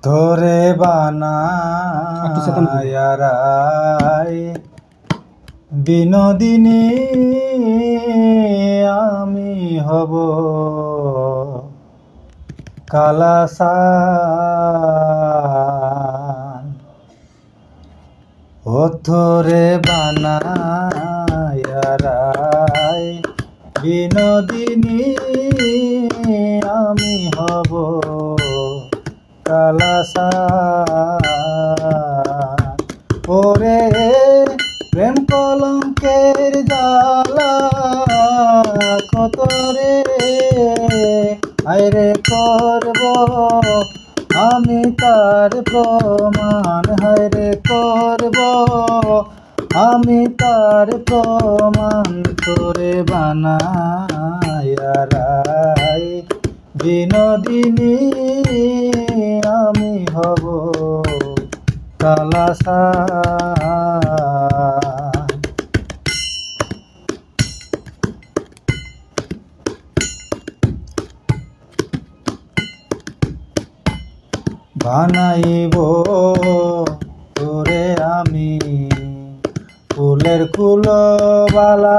তোরে বানায়ারাই বিনোদিনী আমি হব কালাসান। ও তোরে বানায়ারাই বিনোদিনী আমি হব কালাসান। ওরে প্রেম কলঙ্কের জ্বালা কত রে আইরে করব আমি তার প্রমাণ, হায়রে করব আমি তার প্রমাণ। তোরে বানায়ারাই বিনোদিনী আমি হব কালাসান। বানাইব তোরে আমি ফুলের কুলবালা,